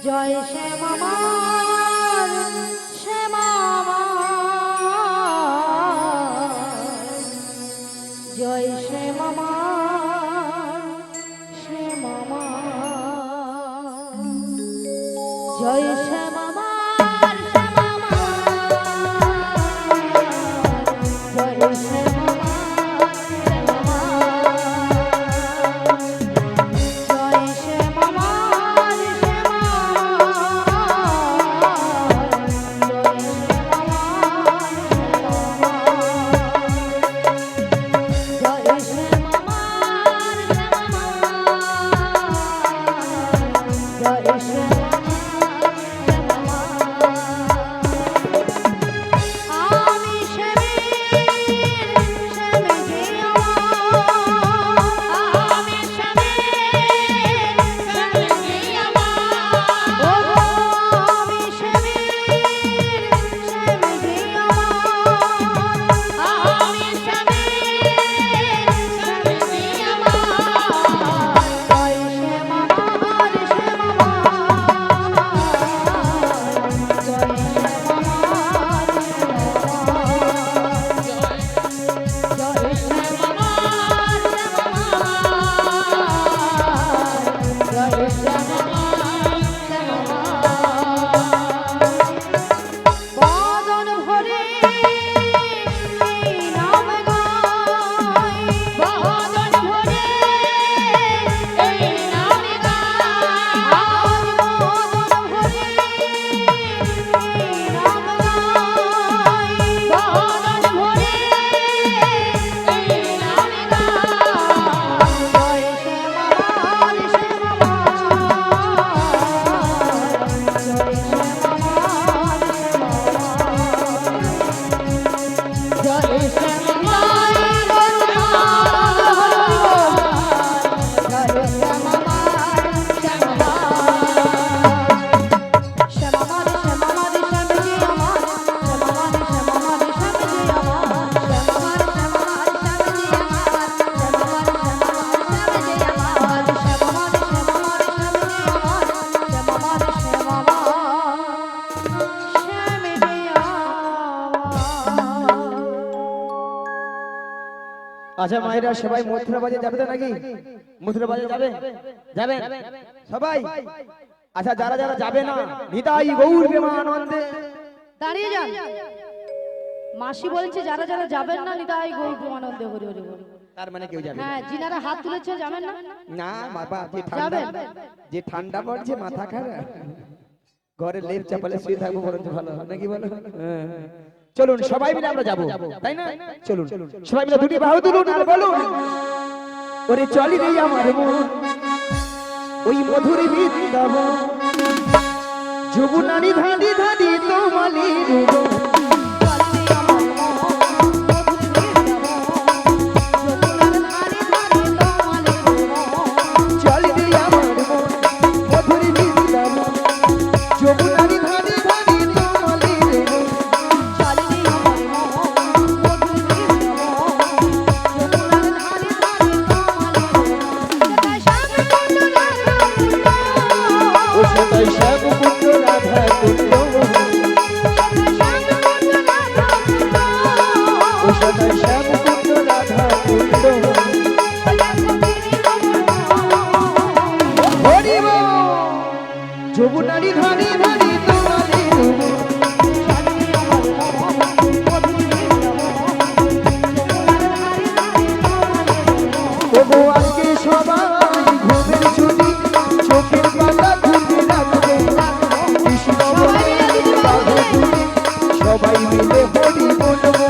জয় শ্যাম আমার শ্যাম আমার জয় শ্যাম আমার শ্যাম আমার জয় শ্যাম আমার শ্যাম আমার জয় শ্যাম আচ্ছা মায়েরা সবাই মথুরা বাজে যাবে তো নাকি? মথুরা বাজে যাবে? যাবেন সবাই? আচ্ছা যারা যারা যাবে না নিতাই গৌর প্রেমানন্দে দাঁড়িয়ে যান। মাসি বলছে যারা যারা যাবেন না নিতাই গৌর প্রেমানন্দে হরি হরি বল। তার মানে কেউ যাবে না? হ্যাঁ, যিনারা হাত তুলেছে যাবেন না? না বাবা, যে ঠান্ডা পড়ছে মাথা খারাপ, ঘরে লেপ চাপালে শুয়ে থাকবো বরঞ্চ ভালো নাকি বলো? চলুন সবাই মিলে আমরা যাবো, তাই না? চলুন সবাই মিলে দুটি বাহু তুলুন আর বলুন, ওরে চলি রে আমার মন ওই মধুর বৃন্দাবন, যমুনারি ধানি ধানি তোমালির যমুনারি ধানি ধানি তবু আজকে সবাই ঘুমের ছুটি চোখের পাতা ঘুরতে রাখবে কৃষ্ণ সবাই মিলে হরি বলবো,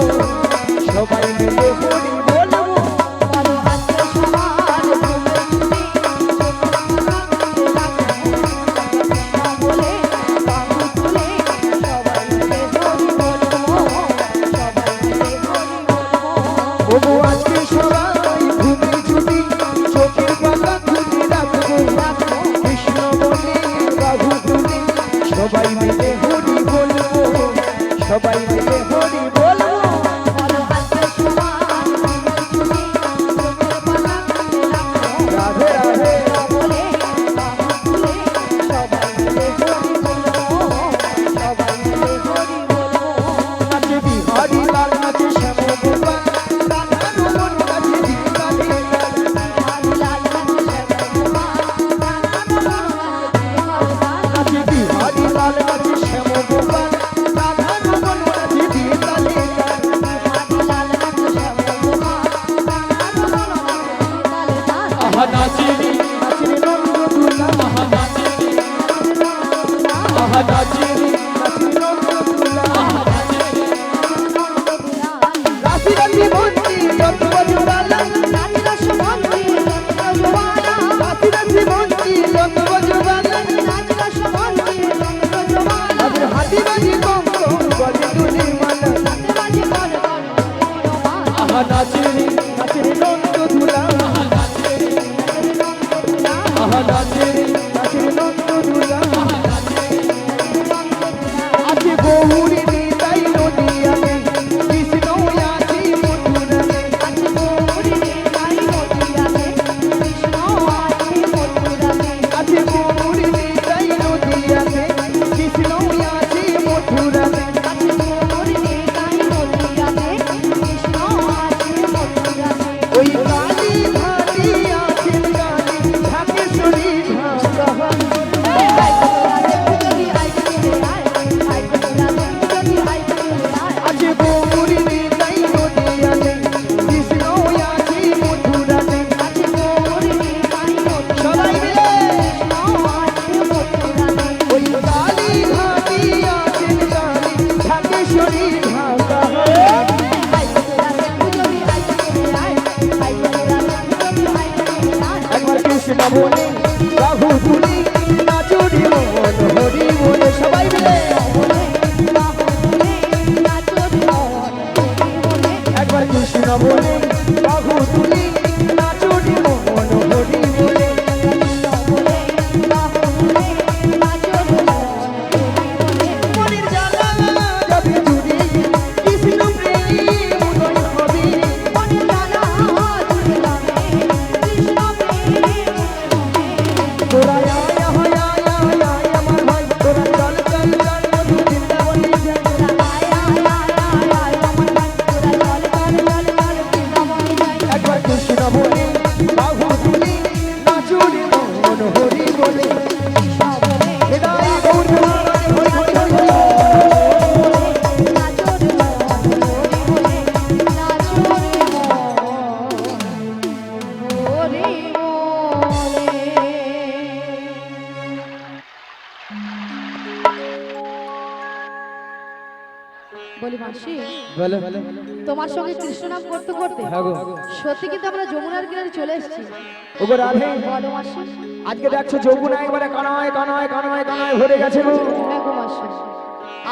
সবাই মিলে হরি বলবো। বলি মাসি, বলো। তোমার সঙ্গে কৃষ্ণ নাম করতে করতে হ্যাঁ গো। সত্যি কিন্তু আমরা যমুনার কিনারে চলে এসেছি। ওগো রাধে, বলো মাসি। আজকে দেখছো যমুনা একবারে কানায় কানায় কানায় কানায় ভরে গেছে গো। হ্যাঁ গো মাসি,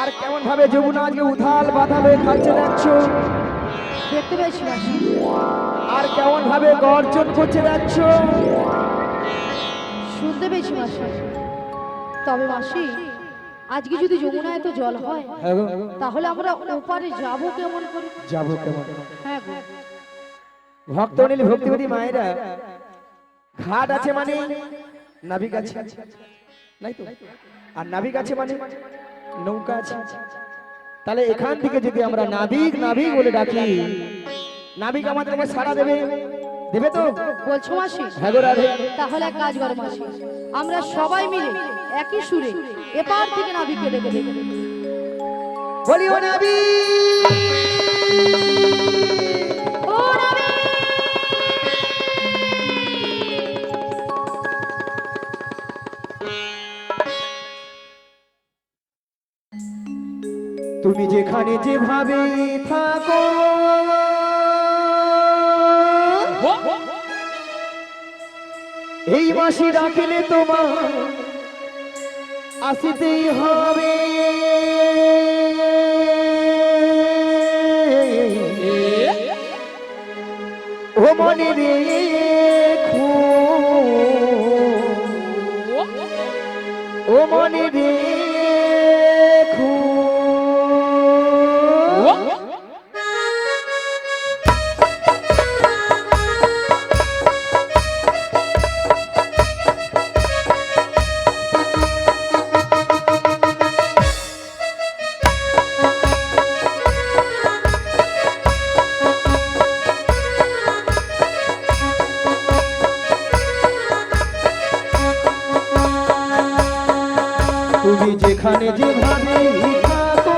আর কেমন ভাবে যমুনা আজকে উথাল পাতাল হয়ে খাচ্ছে দেখছো। দেখতে পেয়েছি মাসি। আর কেমন ভাবে গর্জন করছে দেখছো। শুনতে পেয়েছি মাসি। তবে মাসি, আজকে যদি যমুনায় এত জল হয় হ্যাঁ গো। তাহলে আমরা ওপারে যাবো কেমন করে? যাবো কেমন? হ্যাঁ গো। ভক্তনীল ভক্তিবতী মায়েরা, ঘাট আছে মানে নাবিক আছে, নাই তো? আর নাবিক আছে মানে নৌকা আছে। তাহলে এখান থেকে যদি আমরা নাবিক নাবিক বলে ডাকি, নাবিক আমাদেরকে সাড়া দেবে, দেবে তো? বলছো মাসি? হ্যাঁ গো রাধে। তাহলে এক কাজ করো মাসি, আমরা সবাই মিলে একই সুরে এপার থেকে নাবিককে ডেকে ডেকে বলি ও নাবিক, ও নাবিক! তুমি যেখানে যেভাবে থাকো, এই মাসি ডাকিলে তোমার আসিতেই হবে। ও মনে রেখো, ও মনে রেখো। তুমি যেখানে যেভাবে থাকো,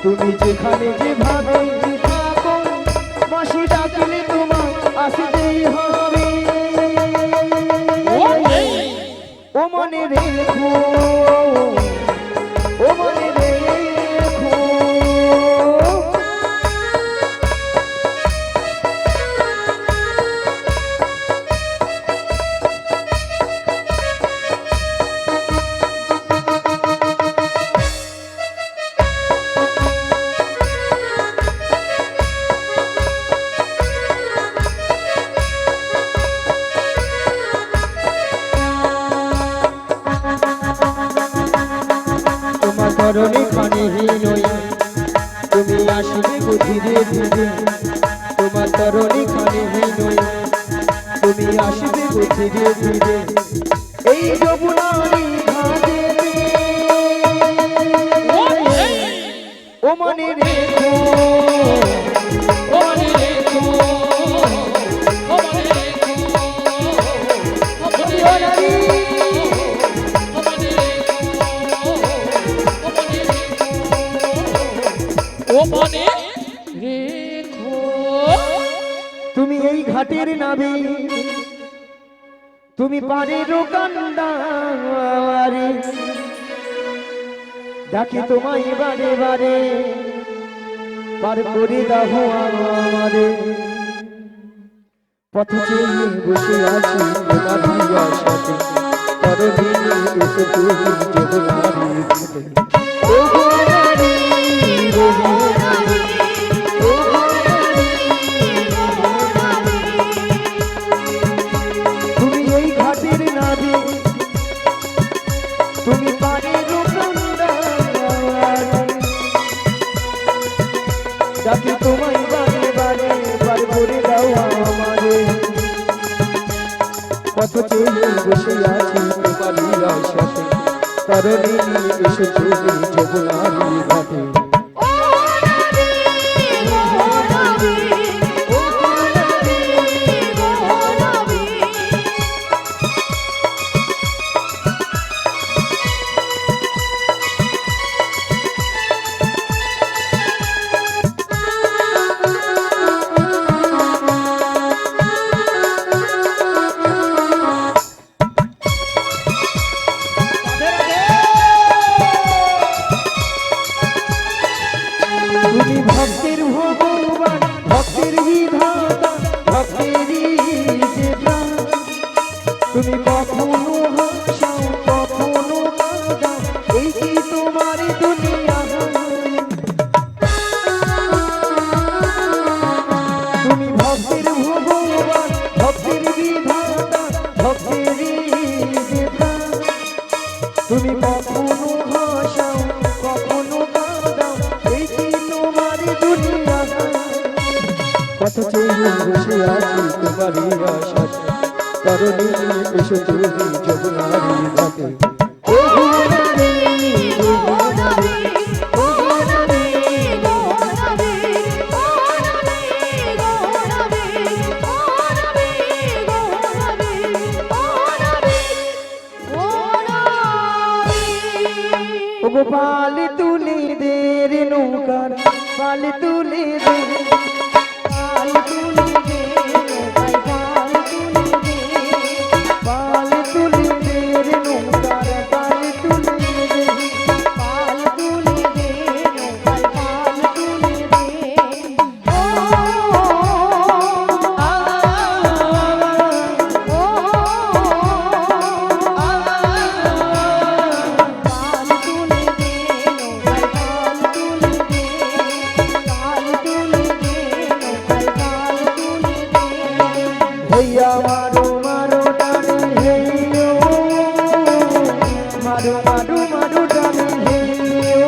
তুমি যেখানে যেভাবে থাকো, মাসি ডাকলে তোমার আসতেই হবে। ও মনে রেখো, ও মনে রেখো। তোমার করণে খানে হীনয়া, তুমি আসবে গো ধীরে ধীরে। তোমার করণে খানে হীনয়া, তুমি আসবে গো ধীরে ধীরে। এই যমুনারি ঘাটে ও মনে রেখো, ও মনে রেখো, ও মনে রেখো। ও নারী, ও মনে রেখো। তুমি এই ঘাটের নাবি, তুমি পারের কান্দারে, ডাকি তোমায় বারে বারে, পার করে দাও আমারে। পথ চেয়ে বসে আছি তোমার হিয়ার সাথে, পরদিনে এসে তুমি যমুনারি ঘাটে। ও গো নারী, ও গো নারী, ও গো নারী, ও গো নারী। তুমি এই ঘাটের নাবি, তুমি পারের কান্দারে, ডাকি তোমায় বারে বারে, পার করে দাও আমারে। পথ চেয়ে বসে আছি তোমার হিয়ার সাথে, পরদিনে এসে তুমি যমুনারি ঘাটে। তুমি কখনো হাসাও কখনো কাঁদাও, এই কি তোমার দুনিয়া? কত চেয়ে বসে আছি তোমারই আশা, কারণে এসো তুমি যমুনারি ঘাটে। পাল তুলে দে রে নৌকার, পাল তুলে দে, পাল তুলে দে, পাল তুলে দে রে নৌকার, পাল তুলে দে, পাল তুলে দে নৌকার, পাল তুলে দে। ও भैया मारो मारो डाले हेयो, मारो मारो मारो डाले हेयो,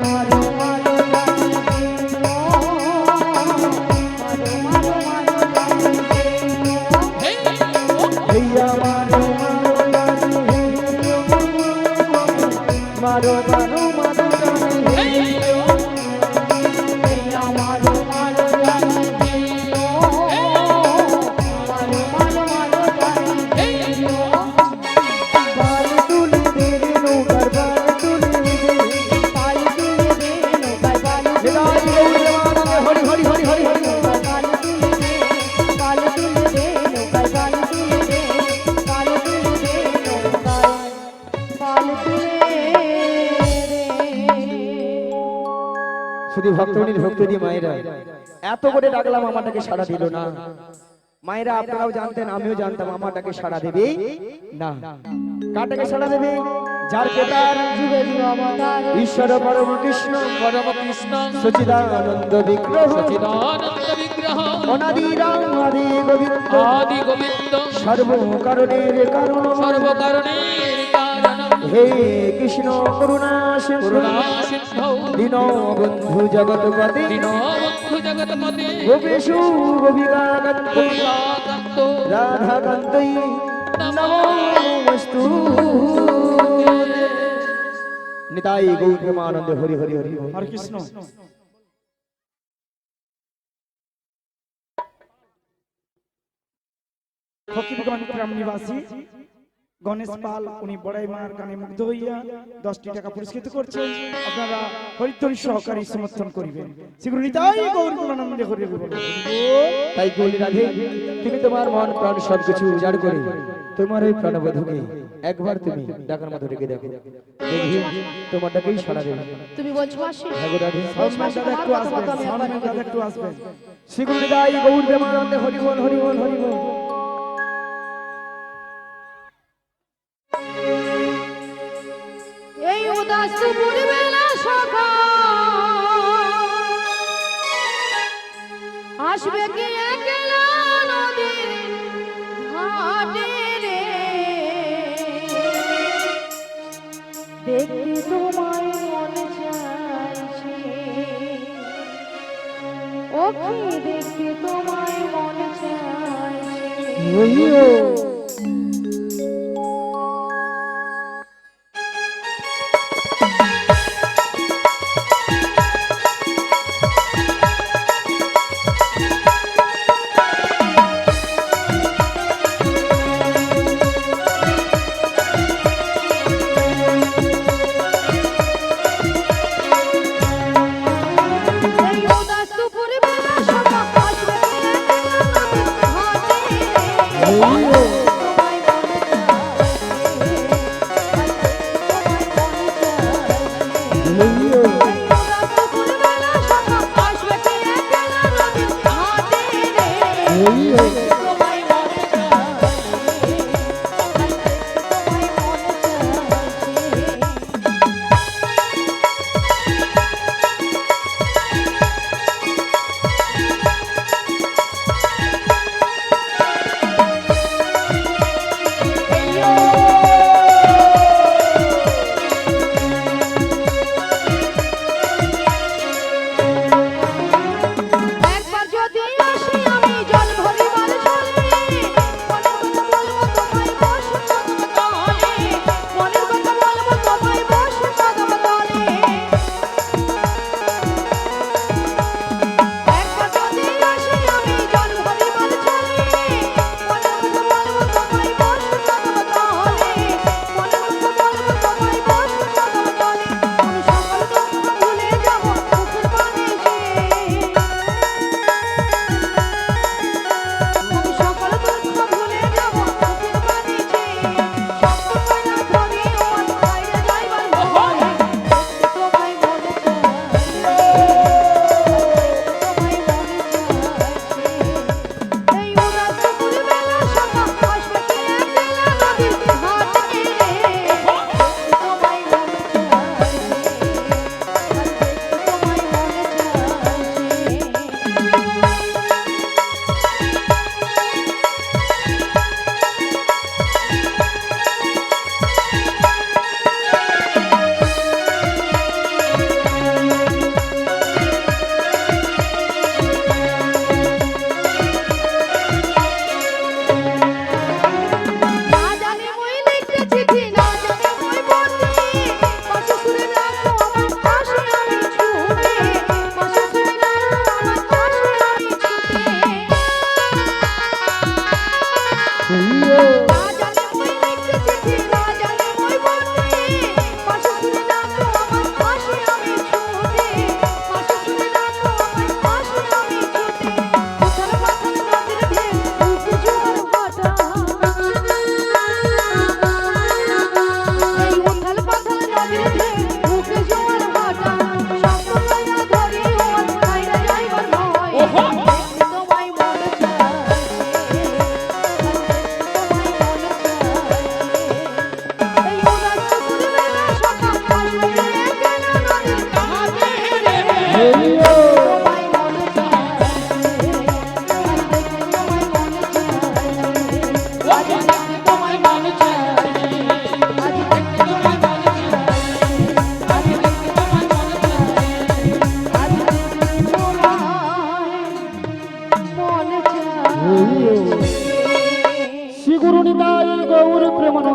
मारो मारो डाले हेयो, मारो मारो मारो डाले हेयो, भैया मारो मारो डाले हेयो, मारो मारो मारो डाले हेयो, भैया मारो मारो डाले শুধু ভক্তমণির ভক্ত দিয়ে মায়েরা এত করে ডাকলাম, আমাটাকে সাড়া দিল না। মায়েরা আপনারাও জানতেন, আমিও জানতাম আমাটাকে সাড়া দেবে না। কাটাকে সাড়া দেবে? যার কেদার যুগে যুগে অবতার ঈশ্বর পরম কৃষ্ণ, পরম কৃষ্ণ সচিদানন্দ বিগ্রহ, সচিদানন্দ বিগ্রহ, অনাদি রাম আদি গোবিন্দ, আদি গোবিন্দ, সর্বকারণের কারণ, সর্বকারণের কারণ, হে কৃষ্ণ করুণা সিন্ধু, করুণা সিন্ধু, দীনবন্ধু জগৎপতি, দীনবন্ধু জগৎপতি, গোপেশু গোপিকাকান্ত, গোপিকাকান্ত, রাধাকান্তই নমোস্তু। নিতাই গৌর প্রেমানন্দে হরি হরি হরি হরে কৃষ্ণ। ফকিরগঞ্জ গ্রাম নিবাসী গণেশ পাল, উনি বড়াই মার গানে মুগ্ধ হইয়া 10টি টাকা পুরস্কৃত করছেন। আপনারা হরিধ্বনি সহকারী সমর্থন করিবেন। শীঘ্র নিতাই গৌর প্রেমানন্দে হরি হরি বলো। তাই বলি রাধে, তুমি তোমার মন প্রাণ সবকিছু উজাড় করে তোমার ওই প্রাণবধূকে একবার তুমি ডাকার মতো ডেকে দেখো, দেখি তোমার ডাকেই সাড়া দেবে। তুমি বলছো মাসি? হ্যাঁ গো রাধে। সালমান দাদা একটু আসবেন, সালমান দাদা একটু আসবেন। শ্রী নিতাই গৌর প্রেমানন্দে হরি বল হরি বল হরি বল। এই উদাস দুপুর বেলা সকাল আসবে কি একলা নদীর ঘাটে রে, দেখতে তোমায় মন চাইছে, ও কি দেখতে তোমায় মন চাইছে। এই উদাস দুপুর বেলা সকাল আসবে কি একলা নদীর ঘাটে রে, তোমায় মন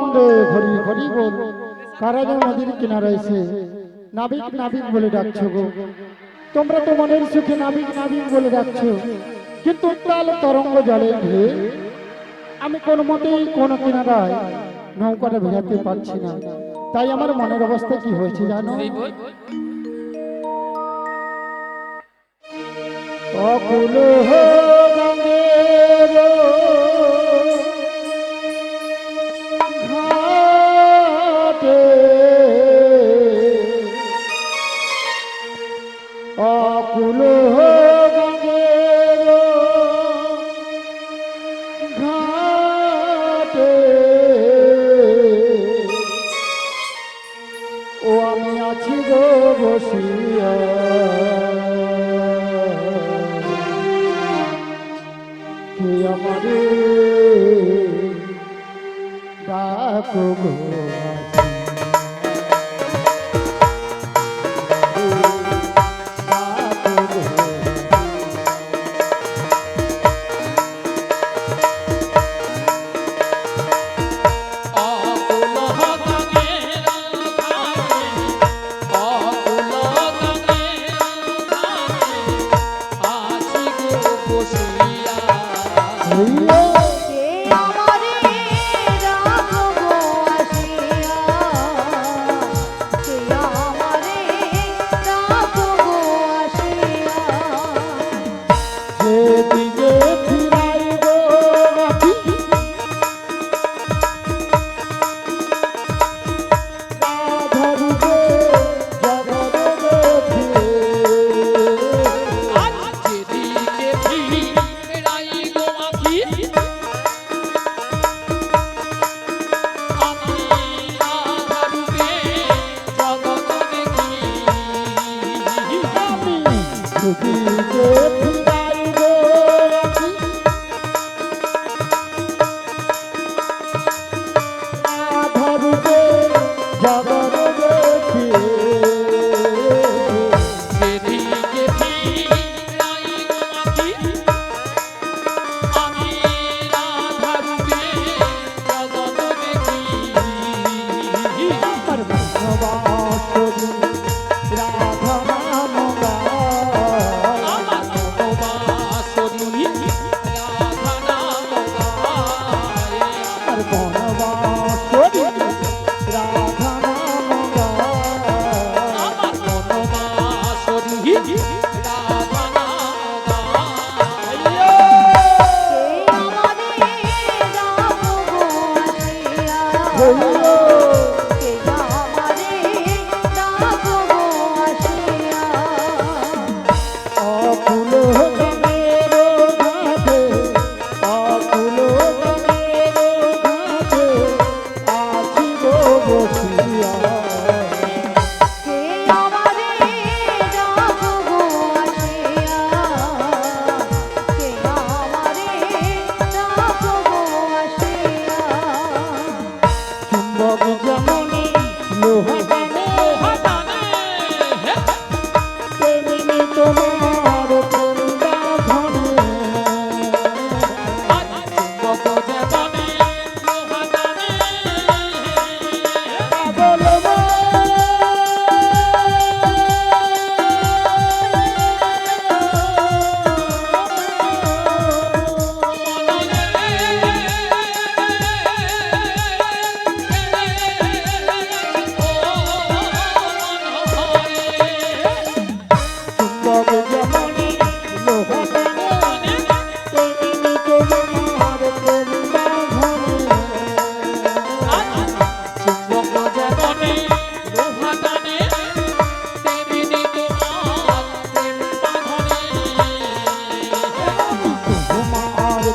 আনন্দে হরি হরি বল। কারা যেন নদীর কিনারে এসে নাবিক নাবিক বলে ডাকছো গো। তোমরা তো মনের সুখে নাবিক নাবিক বলে ডাকছো, কিন্তু উত্তাল তরঙ্গ জলে ঢেউ আমি কোন মতেই কোনো কিনারায় নৌকাটা ভেজাতে পারছি না। তাই আমার মনের অবস্থা কি হয়েছে জানো? এই বল। অকুল গঙ্গের ঘাটে অকুল গঙ্গের ঘাটে ও আমি আছি গো বসিয়া, কে আমারে ডাকো গো হইয়া। কে আমারে রাখো গো আসিয়া, কে আমারে রাখো গো আসিয়া। যেদিকে ফিরাই গো রাখি রাধারূপে জগৎ দেখে যেদিকে ফিরাই গো আখি, আমি রাধারূপে জগৎ দেখি। আমি যেদিকে ফিরাই গো রাখি রাধারূপে জগৎ দেখে যেদিকে ফিরাই গো আখি, আমি রাধারূপে জগৎ দেখি। আমার বনবাসী রাধা নাম গায়। আমার বনবাসী রাধা নাম গায়। আমার বনবাসী রাধা নাম গায়। আমার বনবাসী রাধা নাম গায়। কে আমারে রাখো গো আসিয়া, হইয়া। কে আমারে রাখো গো আসিয়া। অকুল গঙ্গের ঘাটে অকুল গঙ্গের ঘাটে আছি গো বসিয়া। কে আমারে রাখো গো আসিয়া, কে আমারে রাখো গো আসিয়া। চুম্বক যেমন লোহা টানে হাতানে হে তেমনি তোমার প্রেম বাঁধনে। আজ চুম্বক যেমনে লোহাটানে। পাগল চুম্বক যেমন লোহা টানে তেমনি তোমার প্রেম বাঁধনে। তোমার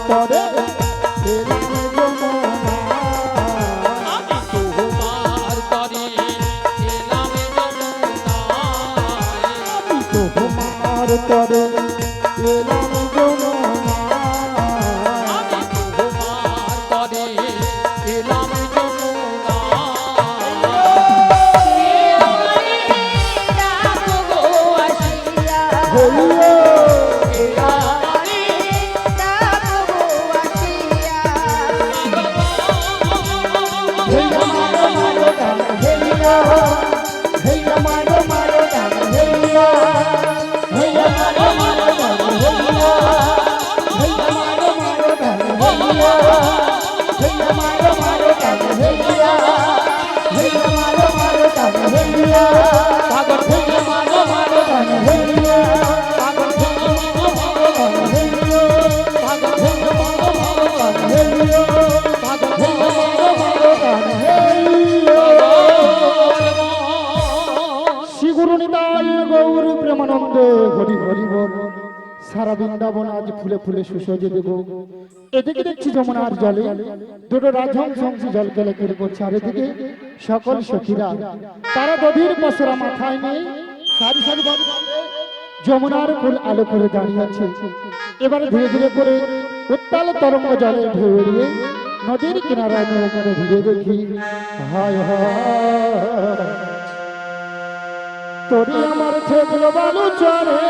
তরে এলাম যমুনা। তোমার তরে এলাম যমুনা। হইয়া। হইয়া। হেলিয়া ভাগর ভুলে মারো মারো গান হেলিয়া ভাগর ভুলে মারো মারো হেলিয়া ভাগর ভুলে মারো মারো গান হেলিয়া ভাগর ভুলে মারো মারো গান হেলিয়া মন শ্রী গুরু নিতাই গৌর প্রেমানন্দে হরি হরি বল। সারা বৃন্দাবন আজ ফুলে ফুলে সুসজ্জিত গো। এদিকে দেখছি যমুনার জলে দুটো রাজহংসী জল কেলেকেলি করছে, আর এদিকে সকল সখীরা তারা গভীর পসরা মাথায় নিয়ে সারি সারি ভাবে যমুনার কুল আলো করে দাঁড়িয়ে আছে। এবারে ধীরে ধীরে করে উত্তাল তরঙ্গ জলে ঢেউ এড়িয়ে নদীর কিনারায় নৌকারে ধীরে দেখি হায় হায় তোরে আমার ঠেকলো বালু চরে,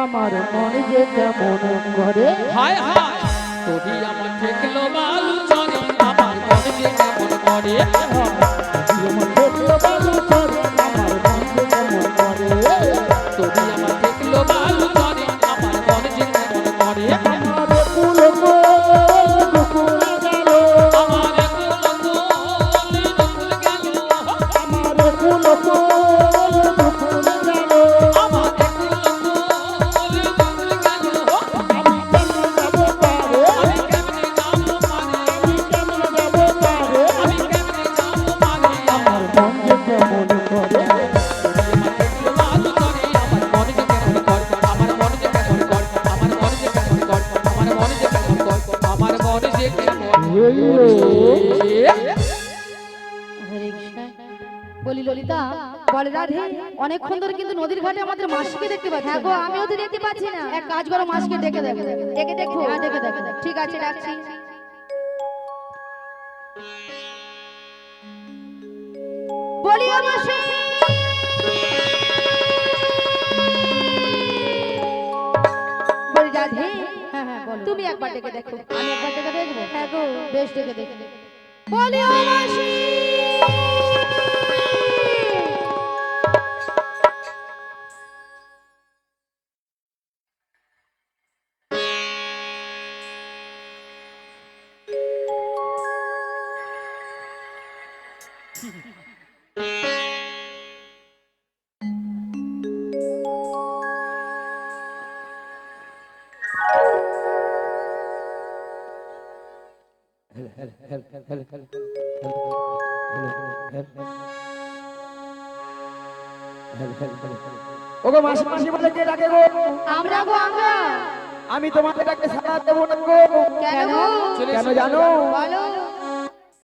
আমার মন যে কেমন করে। হায় হায় তোরি আমার ঠেকলো বালু চরে আমার মন যে কেমন করে আমার ঠেকলো বালু চরে, আমার মন যে কেমন করে। তোরি আমার ঠেকলো বালু চরে আমার মন যে কেমন করে আমার কুল দুকুল গেল, আমার কুল গেল আমার কুল দুকুল গেল। আমার কুল গেল আমি কেমন যাবো পারে, আমি কেমনে যাবো মানে আমি কেমন যাবো পারে। আমি কেমনে যাবো মানে আমার মন যে কেমন করে। আমার ঠেকলো বালু চরে আমার মন যে কেমন করে আমার মন যে কেমন করে আমার মন যে কেমন করে আমার মন যে কেমন করে আমার মন যে কেমন করে হরে কৃষ্ণ। বলি ললিতা, বলে রাধে, অনেকক্ষণ ধরে কিন্তু নদীর ঘাটে আমাদের মাসিকে দেখতে পাচ্ছি। হ্যাঁ গো, আমিও তো দেখতে পাচ্ছি না। এক কাজ করো, মাসিকে ডেকে দেখো। ডেকে দেখো? হ্যাঁ ডেকে দেখো। ঠিক আছে, ডাকছি। বলি ও মাসি, বলি রাধে, হ্যাঁ হ্যাঁ বলো, তুমি একবার ডেকে দেখো। আমি একবার ডেকে দেখবো? হ্যাঁ গো, বেশ ডেকে দেখো। বলি ও মাসি, ওগো মাসি মাসি বলে কে ডাকে গো? আমরা গো, আমরা। আমি তোমাকে ডাকে সাড়া দেবো না গো। কেন? কেন জানো? বলো।